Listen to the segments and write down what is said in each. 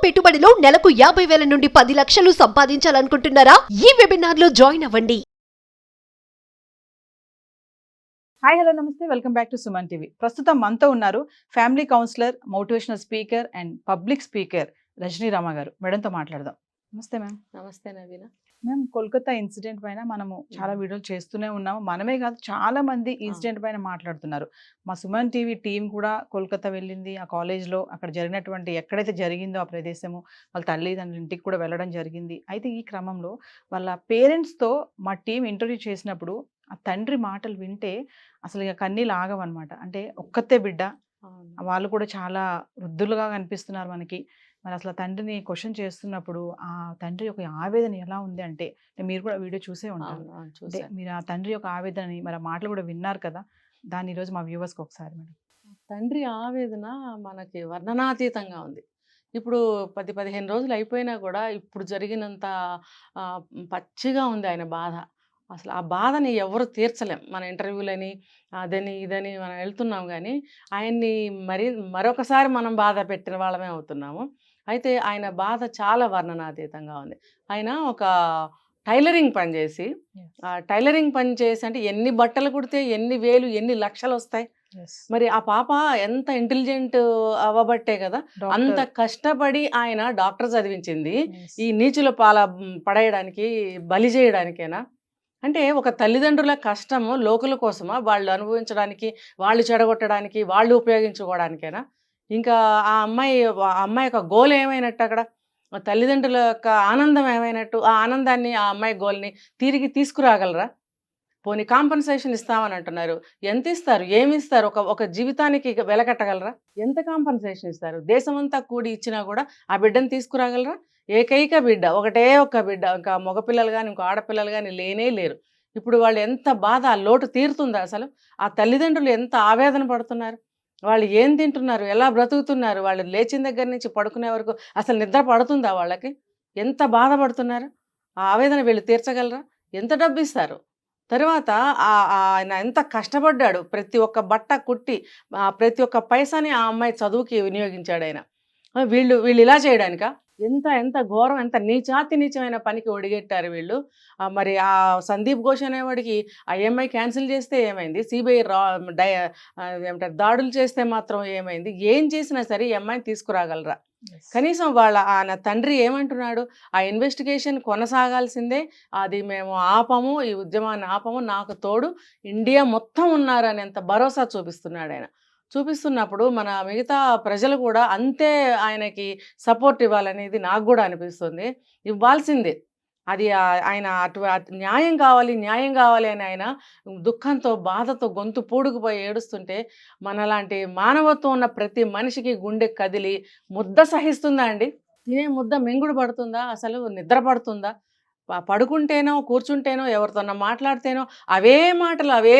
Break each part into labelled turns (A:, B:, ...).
A: పెట్టుబడిలో నెలకు 50,000 నుండి 10 లక్షలు సంపాదించాలనుకుంటున్నారా? ఈ వెబినార్ లో జాయిన్ అవ్వండి.
B: హాయ్ హలో నమస్తే welcome back to Suman TV. ప్రస్తుతం మనతో ఉన్నారు family counsellor, motivational speaker and public speaker Rajani Rama garu. మేడంతో మాట్లాడదాం. నమస్తే మ్యామ్.
C: నమస్తే నవీన.
B: మ్యామ్, కోల్కతా ఇన్సిడెంట్ పైన మనము చాలా వీడియోలు చేస్తూనే ఉన్నాము. మనమే కాదు, చాలా మంది ఇన్సిడెంట్ పైన మాట్లాడుతున్నారు. మా సుమన్ టీవీ టీం కూడా కోల్కతా వెళ్ళింది. ఆ కాలేజ్లో అక్కడ జరిగినటువంటి ఎక్కడైతే జరిగిందో ఆ ప్రదేశము, వాళ్ళ తల్లిదండ్రుల ఇంటికి కూడా వెళ్ళడం జరిగింది. అయితే ఈ క్రమంలో వాళ్ళ పేరెంట్స్తో మా టీం ఇంటర్వ్యూ చేసినప్పుడు ఆ తండ్రి మాటలు వింటే అసలు ఇక కన్నీళ్ళు ఆగవన్నమాట. అంటే ఒక్కతే బిడ్డ, వాళ్ళు కూడా చాలా వృద్ధులుగా కనిపిస్తున్నారు మనకి. మరి అసలు తండ్రిని క్వశ్చన్ చేస్తున్నప్పుడు ఆ తండ్రి యొక్క ఆవేదన ఎలా ఉంది అంటే, మీరు కూడా వీడియో చూసే ఉంటారు. అంటే మీరు ఆ తండ్రి యొక్క ఆవేదనని, మరి ఆ మాటలు కూడా విన్నారు కదా, దాన్ని ఈరోజు మా వ్యూవర్స్కి ఒకసారి మేడం.
C: తండ్రి ఆవేదన మనకి వర్ణనాతీతంగా ఉంది. ఇప్పుడు 10-15 రోజులు అయిపోయినా కూడా ఇప్పుడు జరిగినంత పచ్చిగా ఉంది ఆయన బాధ. అసలు ఆ బాధని ఎవరు తీర్చలేం. మన ఇంటర్వ్యూలని అదని ఇదని మనం వెళ్తున్నాం, కానీ ఆయన్ని మరొకసారి మనం బాధ పెట్టిన వాళ్ళమే అవుతున్నాము. అయితే ఆయన బాధ చాలా వర్ణనాతీతంగా ఉంది. ఆయన ఒక టైలరింగ్ పని చేసి టైలరింగ్ పని చేసి అంటే ఎన్ని బట్టలు కుడితే ఎన్ని వేలు ఎన్ని లక్షలు వస్తాయి. మరి ఆ పాప ఎంత ఇంటెలిజెంట్ అవ్వబట్టే కదా అంత కష్టపడి ఆయన డాక్టర్ చదివించింది. ఈ నీచుల పడేయడానికి, బలి చేయడానికేనా? అంటే ఒక తల్లిదండ్రుల కష్టము లోకుల కోసమా? వాళ్ళు అనుభవించడానికి, వాళ్ళు చెడగొట్టడానికి, వాళ్ళు ఉపయోగించుకోవడానికేనా? ఇంకా ఆ అమ్మాయి యొక్క గోల్ ఏమైనట్టు అక్కడ? తల్లిదండ్రుల యొక్క ఆనందం ఏమైనట్టు? ఆ ఆనందాన్ని, ఆ అమ్మాయి గోల్ని తిరిగి తీసుకురాగలరా? పోనీ కాంపన్సేషన్ ఇస్తామని అంటున్నారు. ఎంత ఇస్తారు? ఏమి ఇస్తారు? ఒక జీవితానికి వెలకట్టగలరా? ఎంత కాంపన్సేషన్ ఇస్తారు? దేశమంతా కూడి ఇచ్చినా కూడా ఆ బిడ్డను తీసుకురాగలరా? ఏకైక బిడ్డ, ఒకటే ఒక్క బిడ్డ, ఇంకా మగపిల్లలు కానీ ఇంకో ఆడపిల్లలు కానీ లేనే లేరు. ఇప్పుడు వాళ్ళు ఎంత బాధ, ఆ లోటు తీరుతుందా అసలు? ఆ తల్లిదండ్రులు ఎంత ఆవేదన పడుతున్నారు? వాళ్ళు ఏం తింటున్నారు, ఎలా బ్రతుకుతున్నారు, వాళ్ళు లేచిన దగ్గర నుంచి పడుకునే వరకు అసలు నిద్ర పడుతుందా వాళ్ళకి? ఎంత బాధపడుతున్నారు? ఆ ఆవేదన వీళ్ళు తీర్చగలరా? ఎంత డబ్బు ఇస్తారు? తర్వాత ఆయన ఎంత కష్టపడ్డాడు, ప్రతి ఒక్క బట్ట కుట్టి ప్రతి ఒక్క పైసాని ఆ అమ్మాయి చదువుకి వినియోగించాడు ఆయన. వీళ్ళు ఇలా చేయడానికా? ఎంత ఘోరం, ఎంత నీచమైన పనికి ఒడిగెట్టారు వీళ్ళు. మరి ఆ సందీప్ ఘోష్ అనేవాడికి IMI క్యాన్సిల్ చేస్తే ఏమైంది? CBI ఏమంటారు దాడులు చేస్తే మాత్రం ఏమైంది? ఏం చేసినా సరే ఈ అమ్మాయిని తీసుకురాగలరా? కనీసం ఆయన తండ్రి ఏమంటున్నాడు? ఆ ఇన్వెస్టిగేషన్ కొనసాగాల్సిందే, అది మేము ఆపము, ఈ ఉద్యమాన్ని ఆపము, నాకు తోడు ఇండియా మొత్తం ఉన్నారనేంత భరోసా చూపిస్తున్నాడు ఆయన. చూపిస్తున్నప్పుడు మన మిగతా ప్రజలు కూడా అంతే ఆయనకి సపోర్ట్ ఇవ్వాలనేది నాకు కూడా అనిపిస్తుంది. ఇవ్వాల్సిందే. అది ఆయన న్యాయం కావాలి అని ఆయన దుఃఖంతో, బాధతో గొంతు పూడుకుపోయి ఏడుస్తుంటే మనలాంటి మానవత్వం ఉన్న ప్రతి మనిషికి గుండె కదిలి ముద్ద సహిస్తుందా అండి? తినే ముద్ద మింగుడు పడుతుందా? అసలు నిద్ర పడుతుందా? పడుకుంటేనో, కూర్చుంటేనో, ఎవరితోన్నా మాట్లాడితేనో అవే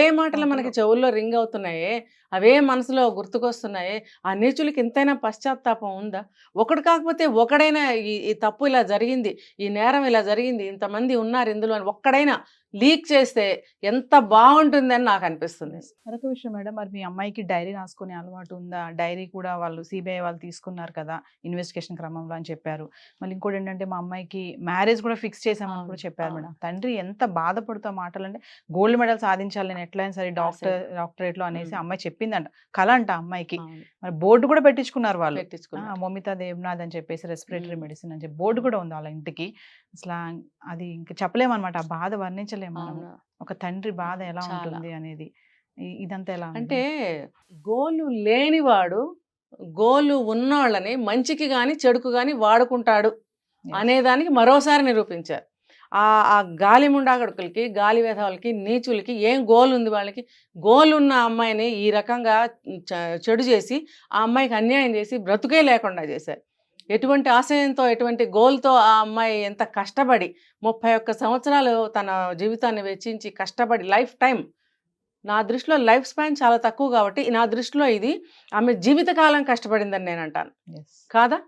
C: మాటలు మనకి చెవుల్లో రింగ్ అవుతున్నాయే, అవే మనసులో గుర్తుకొస్తున్నాయే. ఆ నీచులకి ఎంతైనా పశ్చాత్తాపం ఉందా? ఒకడు కాకపోతే ఒకడైనా ఈ తప్పు ఇలా జరిగింది, ఈ నేరం ఇలా జరిగింది, ఇంతమంది ఉన్నారు ఇందులో అని ఒక్కడైనా లీక్ చేస్తే ఎంత బాగుంటుందని నాకు అనిపిస్తుంది.
B: మరొక విషయం మేడం, మరి మీ అమ్మాయికి డైరీ రాసుకునే అలవాటు ఉందా? డైరీ కూడా వాళ్ళు CBI వాళ్ళు తీసుకున్నారు కదా ఇన్వెస్టిగేషన్ క్రమంలో అని చెప్పారు. మళ్ళీ ఇంకోటి ఏంటంటే, మా అమ్మాయికి మ్యారేజ్ కూడా ఫిక్స్ చేసామని కూడా చెప్పారు మేడం. తండ్రి ఎంత బాధపడుతూ మాటలు అంటే, గోల్డ్ మెడల్ సాధించాలి నేను ఎట్లయినా సరే డాక్టరేట్లో అనేసి అమ్మాయి చెప్పిందంట, కళ అంట అమ్మాయికి. మరి బోర్డు కూడా పెట్టించుకున్నారు వాళ్ళు, మోమితా దేవ్నాథ్ అని చెప్పేసి రెస్పిరేటరీ మెడిసిన్ అని చెప్పి బోర్డు కూడా ఉంది వాళ్ళ ఇంటికి. అసలు అది ఇంకా చెప్పలేమన్నమాట, ఆ బాధ వర్ణించలేము మనం. ఒక తండ్రి బాధ ఎలా ఉంటుంది అనేది. ఇదంతా ఎలా
C: అంటే, గోలు లేనివాడు గోలు ఉన్నోళ్ళని మంచికి కానీ చెడుకు కానీ వాడుకుంటాడు అనేదానికి మరోసారి నిరూపించారు. ఆ గాలి ముండాగడుకులకి, గాలి వేధవులకి, నీచులకి ఏం గోల్ ఉంది? వాళ్ళకి గోల్ ఉన్న అమ్మాయిని ఈ రకంగా చెడు చేసి, ఆ అమ్మాయికి అన్యాయం చేసి బ్రతుకే లేకుండా చేశారు. ఎటువంటి ఆశయంతో, ఎటువంటి గోల్తో ఆ అమ్మాయి ఎంత కష్టపడి 31 సంవత్సరాలు తన జీవితాన్ని వెచ్చించి కష్టపడి లైఫ్ టైం, నా దృష్టిలో లైఫ్ స్పాన్ చాలా తక్కువ కాబట్టి నా దృష్టిలో ఇది ఆమె జీవితకాలం కష్టపడిందని నేను అంటాను. కాదా?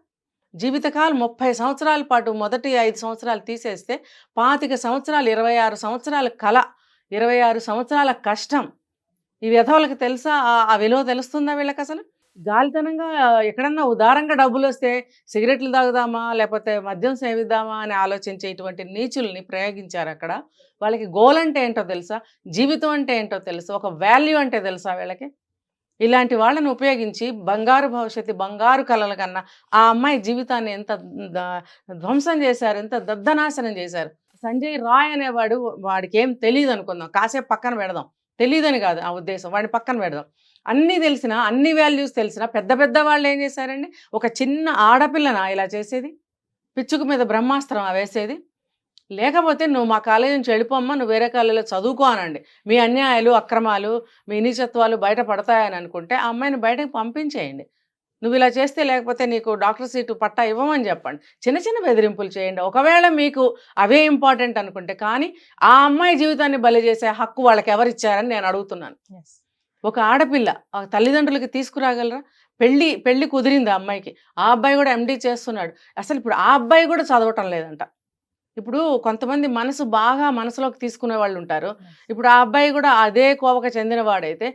C: జీవితకాలం 30 సంవత్సరాల పాటు మొదటి 5 సంవత్సరాలు తీసేస్తే 25 సంవత్సరాలు, 26 సంవత్సరాల కళ, 26 సంవత్సరాల కష్టం. ఈ విధవులకు తెలుసా? ఆ విలువ తెలుస్తుందా వీళ్ళకి అసలు? గాలితనంగా ఎక్కడన్నా ఉదారంగా డబ్బులొస్తే సిగరెట్లు తాగుదామా, లేపోతే మద్యం సేవిద్దామా అని ఆలోచించే ఇటువంటి నీచుల్ని ప్రయోగించారక్కడ. వాళ్ళకి గోల్ అంటే ఏంటో తెలుసా? జీవితం అంటే ఏంటో తెలుసా? ఒక వాల్యూ అంటే తెలుసా వీళ్ళకి? ఇలాంటి వాళ్ళని ఉపయోగించి బంగారు భవిష్యత్తు, బంగారు కలల కన్నా ఆ అమ్మాయి జీవితాన్ని ఎంత ద ధ్వంసం చేశారు, ఎంత దద్దనాశనం చేశారు. సంజయ్ రాయ్ అనేవాడు వాడికేం తెలీదనుకుందాం. కాసేపు పక్కన పెడదాం. తెలీదని కాదు ఆ ఉద్దేశం. వాడిని పక్కన పెడదాం. అన్నీ తెలిసినా, అన్ని వాల్యూస్ తెలిసినా పెద్ద పెద్ద వాళ్ళేం చేశారండి? ఒక చిన్న ఆడపిల్లనా ఇలా చేసేది? పిచ్చుక మీద బ్రహ్మాస్త్రమా వేసేది? లేకపోతే "నువ్వు మా కాలేజీ నుంచి వెళ్ళిపోమ్మా, నువ్వు వేరే కాలేజీలో చదువుకో" అనండి. మీ అన్యాయాలు, అక్రమాలు, మీ నీచత్వాలు బయట పడతాయని అనుకుంటే ఆ అమ్మాయిని బయటకు పంపించేయండి. నువ్వు ఇలా చేస్తే లేకపోతే నీకు డాక్టర్ సీటు పట్టా ఇవ్వమని చెప్పండి. చిన్న చిన్న బెదిరింపులు చేయండి. ఒకవేళ మీకు అవే ఇంపార్టెంట్ అనుకుంటే. కానీ ఆ అమ్మాయి జీవితాన్ని బలి చేసే హక్కు వాళ్ళకి ఎవరిచ్చారని నేను అడుగుతున్నాను. ఒక ఆడపిల్ల ఆ తల్లిదండ్రులకి తీసుకురాగలరా? పెళ్లి కుదిరింది ఆ అమ్మాయికి. ఆ అబ్బాయి కూడా ఎండీ చేస్తున్నాడు. అసలు ఇప్పుడు ఆ అబ్బాయి కూడా చదవటం లేదంట. ఇప్పుడు కొంతమంది బాగా మనసులోకి తీసుకునే వాళ్ళు ఉంటారు. ఇప్పుడు ఆ అబ్బాయి కూడా అదే కోవకు చెందిన వాడైతే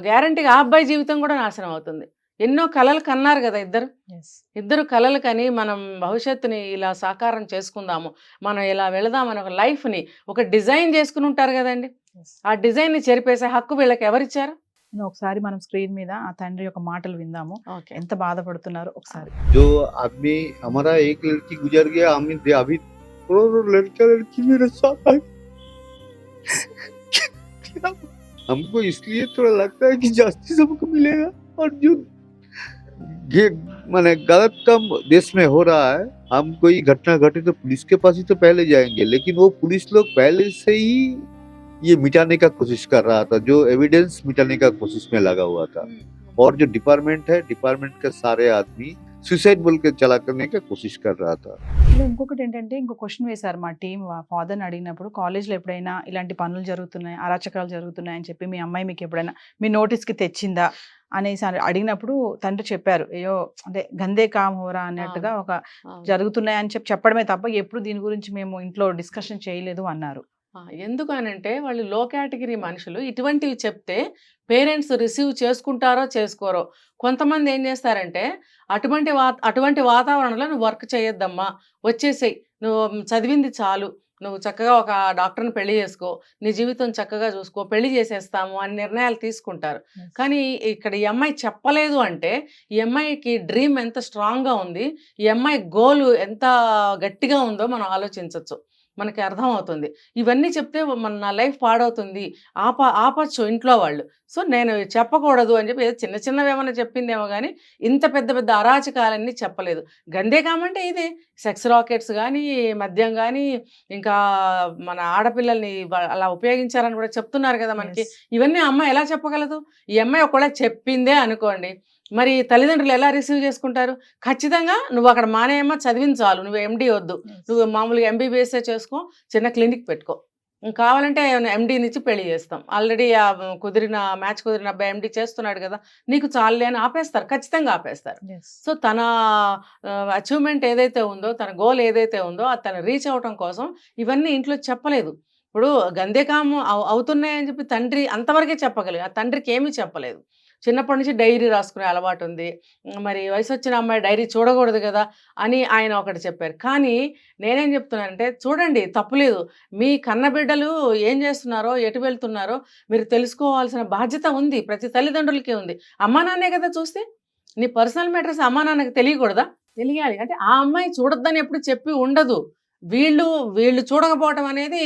C: గ్యారంటీగా ఆ అబ్బాయి జీవితం కూడా నాశనం అవుతుంది. ఎన్నో కలలు కన్నారు కదా ఇద్దరు కలలు కని మనం భవిష్యత్తుని ఇలా సాకారం చేసుకుందాము, మనం ఇలా వెళదామని ఒక లైఫ్ని ఒక డిజైన్ చేసుకుని ఉంటారు కదండి. ఆ డిజైన్ని చెరిపేసే హక్కు వీళ్ళకి ఎవరిచ్చారు?
B: ఒకసారి మనం స్క్రీన్ మీద ఆ తండ్రి యొక్క మాటలు విందాము. ఎంత బాధపడుతున్నారో ఒకసారి.
D: जो आदमी हमारा एक लड़की गुजर गया, अभी लड़का मेरे साथ आ गया। हमको इसलिए थोड़ा लगता है कि जस्टिस हमको मिलेगा, और जो ये माने गलत काम देश में हो रहा है, हम कोई घटना घटे तो पुलिस के पास ही तो पहले जाएंगे, लेकिन वो पुलिस लोग पहले से ही ये मिटाने का कोशिश कर रहा था, जो एविडेंस मिटाने का कोशिश में लगा हुआ था। और जो डिपार्टमेंट है, डिपार्टमेंट के सारे आदमी सुसाइड बोल के चला करने का कोशिश कर रहा था।
B: ఇంకొకటి ఏంటంటే ఇంకో క్వశ్చన్ వేశారు మా టీం ఫాదర్ని అడిగినప్పుడు, కాలేజ్లో ఎప్పుడైనా ఇలాంటి పనులు జరుగుతున్నాయి, అరాచకాలు జరుగుతున్నాయి అని చెప్పి మీ అమ్మాయి మీకు ఎప్పుడైనా మీ నోటీస్కి తెచ్చిందా అనేసి అడిగినప్పుడు తండ్రి చెప్పారు, అయ్యో అంటే గందే కామ్ హోరా అన్నట్టుగా ఒక జరుగుతున్నాయి అని చెప్పడమే తప్ప ఎప్పుడు దీని గురించి మేము ఇంట్లో డిస్కషన్ చేయలేదు అన్నారు.
C: ఎందుకనంటే వాళ్ళు లో కేటగిరీ మనుషులు. ఇటువంటివి చెప్తే పేరెంట్స్ రిసీవ్ చేసుకుంటారో చేసుకోరో. కొంతమంది ఏం చేస్తారంటే అటువంటి వాతావరణంలో నువ్వు వర్క్ చేయొద్దమ్మా, వచ్చేసేయి, నువ్వు చదివింది చాలు, నువ్వు చక్కగా ఒక డాక్టర్ని పెళ్లి చేసుకో, నీ జీవితం చక్కగా చూసుకో, పెళ్లి చేసేస్తాము అని నిర్ణయాలు తీసుకుంటారు. కానీ ఇక్కడ ఈ అమ్మాయి చెప్పలేదు అంటే ఈ అమ్మాయికి డ్రీమ్ ఎంత స్ట్రాంగ్గా ఉంది, ఈ అమ్మాయి గోలు ఎంత గట్టిగా ఉందో మనం ఆలోచించవచ్చు, మనకి అర్థమవుతుంది. ఇవన్నీ చెప్తే నా లైఫ్ పాడవుతుంది, ఆపచ్చు ఇంట్లో వాళ్ళు. సో నేను చెప్పకూడదు అని చెప్పి ఏదో చిన్న చిన్నవి ఏమైనా చెప్పిందేమో కానీ ఇంత పెద్ద పెద్ద అరాచకాలన్నీ చెప్పలేదు. గందే కామంటే ఇదే సెక్స్ రాకెట్స్ కానీ, మద్యం కానీ, ఇంకా మన ఆడపిల్లల్ని అలా ఉపయోగించారని కూడా చెప్తున్నారు కదా మనకి. ఇవన్నీ అమ్మాయి ఎలా చెప్పగలదు? ఈ అమ్మాయి ఒకవేళ చెప్పిందే అనుకోండి, మరి తల్లిదండ్రులు ఎలా రిసీవ్ చేసుకుంటారు? ఖచ్చితంగా నువ్వు అక్కడ మానేయమ్మా, చదివింది చాలు, నువ్వు ఎండీ వద్దు, నువ్వు మామూలుగా ఎంబీబీఎస్ఏ చేసుకో, చిన్న క్లినిక్ పెట్టుకో, కావాలంటే ఎండీనిచ్చి పెళ్లి చేస్తాం, ఆల్రెడీ మ్యాచ్ కుదిరిన అబ్బాయి ఎండీ చేస్తున్నాడు కదా, నీకు చాలులే అని ఆపేస్తారు, ఖచ్చితంగా ఆపేస్తారు. సో తన అచీవ్మెంట్ ఏదైతే ఉందో, తన గోల్ ఏదైతే ఉందో అది తను రీచ్ అవటం కోసం ఇవన్నీ ఇంట్లో చెప్పలేదు. ఇప్పుడు గంధేకాము అవుతున్నాయని చెప్పి తండ్రి అంతవరకే చెప్పగలిగి, ఆ తండ్రికి ఏమీ చెప్పలేదు. చిన్నప్పటి నుంచి డైరీ రాసుకునే అలవాటు ఉంది, మరి వయసు వచ్చిన అమ్మాయి డైరీ చూడకూడదు కదా అని ఆయన ఒకటి చెప్పారు. కానీ నేనేం చెప్తున్నానంటే, చూడండి తప్పులేదు, మీ కన్నబిడ్డలు ఏం చేస్తున్నారో, ఎటు వెళ్తున్నారో మీరు తెలుసుకోవాల్సిన బాధ్యత ఉంది, ప్రతి తల్లిదండ్రులకి ఉంది. అమ్మా నాన్నే కదా చూస్తే, నీ పర్సనల్ మ్యాటర్స్ అమ్మా నాన్నకి తెలియకూడదా? తెలియాలి. అంటే ఆ అమ్మాయి చూడొద్దని ఎప్పుడు చెప్పి ఉండదు. వీళ్ళు చూడకపోవటం అనేది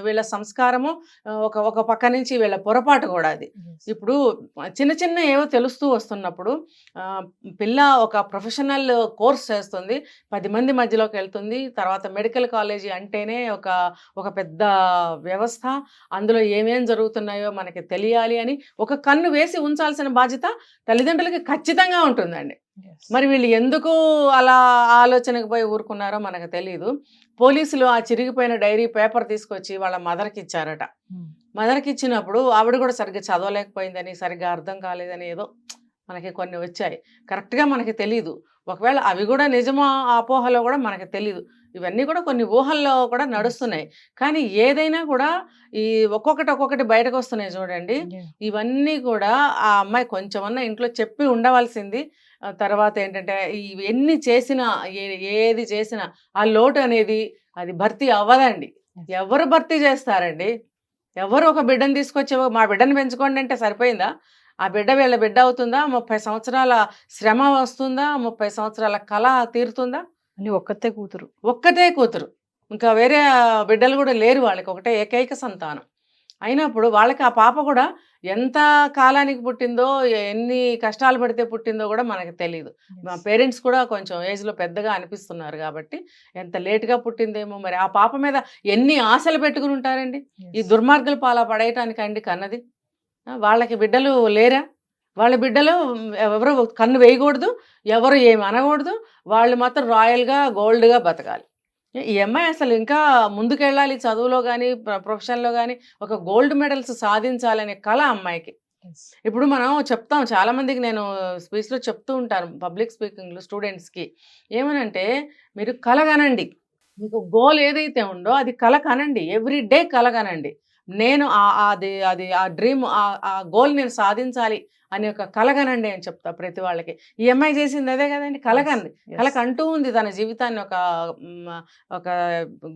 C: వీళ్ళ సంస్కారము, ఒక పక్క నుంచి వీళ్ళ పొరపాటు కూడా అది. ఇప్పుడు చిన్న చిన్న ఏవో తెలుస్తూ వస్తున్నప్పుడు పిల్ల ఒక ప్రొఫెషనల్ కోర్స్ చేస్తుంది, 10 మంది మధ్యలోకి వెళ్తుంది, తర్వాత మెడికల్ కాలేజీ అంటేనే ఒక పెద్ద వ్యవస్థ, అందులో ఏమేం జరుగుతున్నాయో మనకి తెలియాలి అని ఒక కన్ను వేసి ఉంచాల్సిన బాధ్యత తల్లిదండ్రులకి ఖచ్చితంగా ఉంటుందండి. మరి వీళ్ళు ఎందుకు అలా ఆలోచనకు పోయి ఊరుకున్నారో మనకు తెలియదు. పోలీసులు ఆ చిరిగిపోయిన డైరీ పేపర్ తీసుకొచ్చి వాళ్ళ మదర్కి ఇచ్చారట. మదర్కి ఇచ్చినప్పుడు ఆవిడ కూడా సరిగ్గా చదవలేకపోయిందని, సరిగ్గా అర్థం కాలేదని ఏదో మనకి కొన్ని వచ్చాయి. కరెక్ట్‌గా మనకి తెలీదు. ఒకవేళ అవి కూడా నిజమో అపోహలో కూడా మనకి తెలీదు. ఇవన్నీ కూడా కొన్ని ఊహల్లో కూడా నడుస్తున్నాయి. కానీ ఏదైనా కూడా ఈ ఒక్కొక్కటి బయటకొస్తున్నాయి చూడండి. ఇవన్నీ కూడా ఆ అమ్మాయి కొంచెమన్నా ఇంట్లో చెప్పి ఉండవలసింది. తర్వాత ఏంటంటే ఇవన్నీ చేసినా ఏది చేసినా ఆ లోటు అనేది అది భర్తీ అవ్వదండి. ఎవరు భర్తీ చేస్తారండి? ఎవరు ఒక బిడ్డను తీసుకొచ్చి మా బిడ్డను పెంచుకోండి అంటే సరిపోయిందా? ఆ బిడ్డ వీళ్ళ బిడ్డ అవుతుందా? 30 సంవత్సరాల శ్రమ వస్తుందా? 30 సంవత్సరాల కళ తీరుతుందా?
B: అని ఒక్కతే కూతురు.
C: ఒక్కతే కూతురు. ఇంకా వేరే బిడ్డలు కూడా లేరు వాళ్ళకి. ఒకటే ఏకైక సంతానం. అయినప్పుడు వాళ్ళకి ఆ పాప కూడా ఎంత కాలానికి పుట్టిందో, ఎన్ని కష్టాలు పడితే పుట్టిందో కూడా మనకు తెలీదు. మా పేరెంట్స్ కూడా కొంచెం ఏజ్‌లో పెద్దగా అనిపిస్తున్నారు కాబట్టి, ఎంత లేట్‌గా పుట్టిందేమో మరి. ఆ పాప మీద ఎన్ని ఆశలు పెట్టుకుని ఉంటారండి. ఈ దుర్మార్గుల పాల పడేయటానికండి కన్నది. వాళ్ళకి బిడ్డలు లేరా? వాళ్ళ బిడ్డలు ఎవరు కన్ను వేయకూడదు, ఎవరు ఏమి అనకూడదు. వాళ్ళు మాత్రం రాయల్‌గా, గోల్డ్‌గా బతకాలి. ఈ అమ్మాయి అసలు ఇంకా ముందుకెళ్ళాలి చదువులో గానీ, ప్రొఫెషన్‌లో గానీ, ఒక గోల్డ్ మెడల్స్ సాధించాలనే కల అమ్మాయికి. ఇప్పుడు మనం చెప్తాం చాలామందికి, నేను స్పీచ్‌లో చెప్తూ ఉంటాను పబ్లిక్ స్పీకింగ్‌లో స్టూడెంట్స్‌కి. ఏమనంటే, మీరు కల కనండి. మీకు గోల్ ఏదైతే ఉందో అది కల కనండి. ఎవ్రీ డే కల కనండి. నేను అది ఆ డ్రీమ్ ఆ గోల్ నేను సాధించాలి అని ఒక కలగనండి అని చెప్తా ప్రతి వాళ్ళకి. ఈ అమ్మాయి చేసింది అదే కదండి, కలగంది. కలకంటూ ఉంది తన జీవితాన్ని ఒక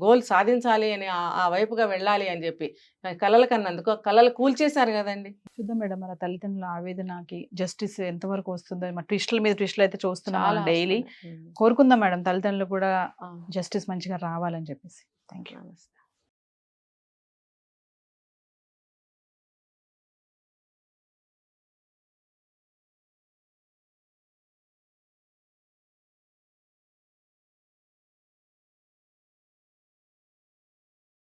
C: గోల్ సాధించాలి అని, ఆ వైపుగా వెళ్ళాలి అని చెప్పి. కలలు కన్నందుకు కలలు కూల్చేశారు కదండి.
B: చూద్దాం మేడం, మన తల్లిదండ్రుల ఆవేదనకి జస్టిస్ ఎంతవరకు వస్తుందో. మరి ట్విస్టుల మీద ట్విస్టులు అయితే చూస్తున్నాం డైలీ.
C: వస్తున్నాయి.
B: కోరుకుందాం మేడం, తల్లిదండ్రులు కూడా
C: ఆ,
B: జస్టిస్ మంచిగా రావాలని చెప్పేసి. Thank you.
C: నమస్తే.